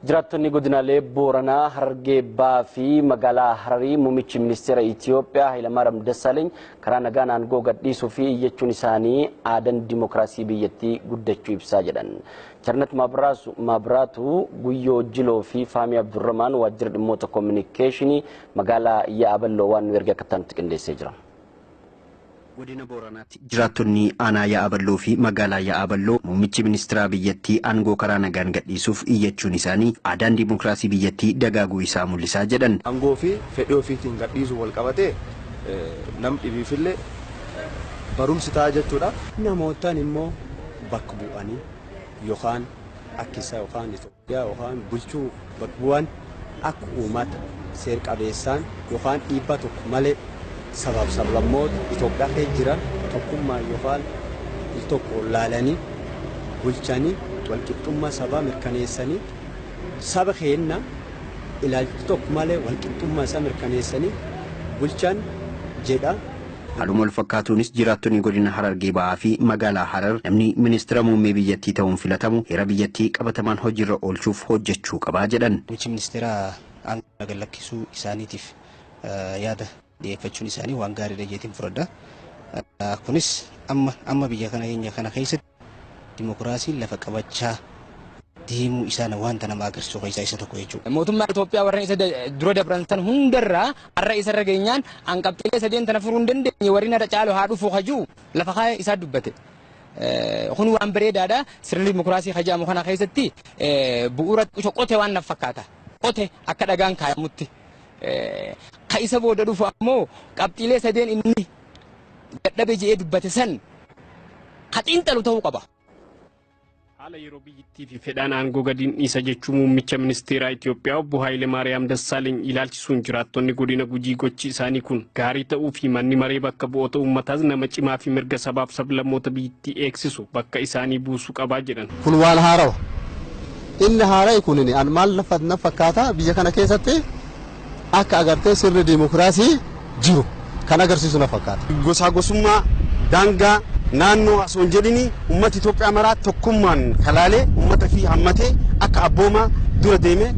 Jiraattonni godinaalee Booranaa, Harargee Bahaa fi magaalaa Hararii muummichi ministeera Itoophiyaa Hayilamaariyaam Dassaaleny karaa nagaan aangoo gadhiisuu fi iyyachuun isaanii aadaan dimookiraasii biyyattii guddachuu ibsaa jedhan. Charnat Maabiraatu Guyyoo Jiloo fi Faamii Abdurrahmaan waajjira dhimmoota koominikeeshinii magaalaa Yaaballoo waan nu erga akka ta'anitti qindeessee jira. Godina Booranaatti jiraattonni aanaa Yaaballoo fi magaalaa Yaaballoo muummichi ministeera biyyattii aangoo karaa nagaan gadhiisuuf iyyachuun isaanii aadaan dimookiraasii biyyattii dagaaguu isaa mul'isaa jedhan. Aangoo fi fedhii ofiitiin gadhiisuu wal qabatee nam dhibiifillee barumsi ta'a jechuudha. Namootaan immoo bakka bu'anii yookaan akkisa yookaan Itoophiyaa yookaan bulchuu bakka bu'an akka uummata seer qabeessaan yookaan dhiibbaa tokko malee sabab sablammoota Itoophiyaa keessa jiran tokkummaa yookaan tokko laalanii bulchanii walqixxummaa sabaa mirkaneessanii saba keenya ilaalchi tokko malee walqixxummaa isaa mirkaneessanii bulchan jedha. Haaluma wal fakkaatuunis jiraattonni godina Harargee Bahaa fi magaalaa Harar namni ministeera muummee biyyattii ta'uun filatamu heera biyyattii qabatamaan hojiirra oolchuuf hojjechuu qabaa jedhan. Muummichi ministeera aangoo gad lakkisuu isaaniitiif yaada dhiyeeffachuun isaanii waan gaariidha jeetiin fudhadha. Kunis amma biyya kana keessatti dimookiraasiin lafa qabachaa deemuu isaan wanta nama agarsiisu keessaa isa tokko jechuudha. Mootummaa Itoophiyaa warreen isa dura dabran tan hundarraa har'a isa irra geenyaan hanqabxilee sadeen tana furuu hin dandeenye warreen irra caalu haa dhufu hajuu lafa kaa'ee isaa dubbate. Kun waan bareedaadha. Sirni dimookiraasii hajaamu kana keessatti bu'uura qote waan naaf fakkaata. Qote akka dhagaan kaayamutti. Ka isa booda dhufu ammoo qabxilee sadeen inni dadhabe jedhee dubbate san haxiinxalu ta'uu qaba. Haala yeroo biyyattii fi fedhaan aangoo gadiin dhiisa jechuun muummicha ministeeraa Itoophiyaa obbo Hayilamaariyaam Dassaaleny ilaalchisuun jiraattonni godina Gujii gochi isaanii kun gaarii ta'uu fi manni maree bakka bu'oota uummataas nama cimaa fi mirga sabaaf sablammoota biyyattii eegsisu bakka isaanii buusuu qabaa jedhan. Kun waan haarawa. Inni haaraa kun an maal na fakkaata biyya kana keessatti akka agartee sirni dimookiraasii jiru kan agarsiisu na fakkaata. Gosa gosummaa daangaa naannoo osoo hin jedhini uummata Itoophiyaa maraa tokkummaan kalaalee uummata fi hammatee akka abboomaa dura deemee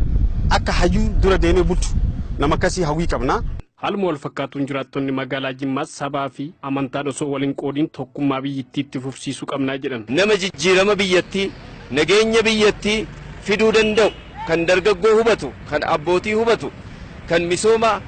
akka hayyuu dura deemee bulchu nama akkasii hawwii qabna. Haaluma wal fakkaatuun jiraattonni magaalaa Jimmaas sabaa fi amantaan osoo waliin qoodiin tokkummaa biyyattiitti fufsiisuu qabnaa jedhan. Nama jijjiirama biyyattii nageenya biyyattii fiduu danda'u kan dargaggoo hubatu kan abbootii hubatu kan misooma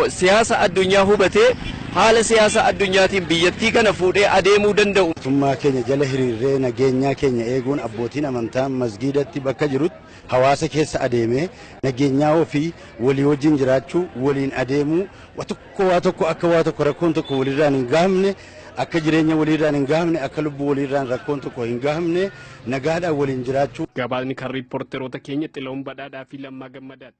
siyaasa addunyaa hubatee haala siyaasa addunyaatiin biyyattii kana fuudhee adeemuu danda'u. Mootummaa keenya jala hiriirree nageenyaa keenya eeguun abbootiin amantaa masgiidatti bakka jirutti hawaasa keessa adeemee nageenyaa ofii walii wajjin jiraachuu waliin adeemuu waa tokko akka rakkoon tokko walirraan hin gahamne akka jireenya walirraan hin gahamne akka lubbuu walirraan rakkoon tokko hin gahamne nagaadhaan waliin jiraachuu. Gabaasni kan riippoorteroota keenya Xilahuun Badhaadhaa fi Lammaa Gammadaati.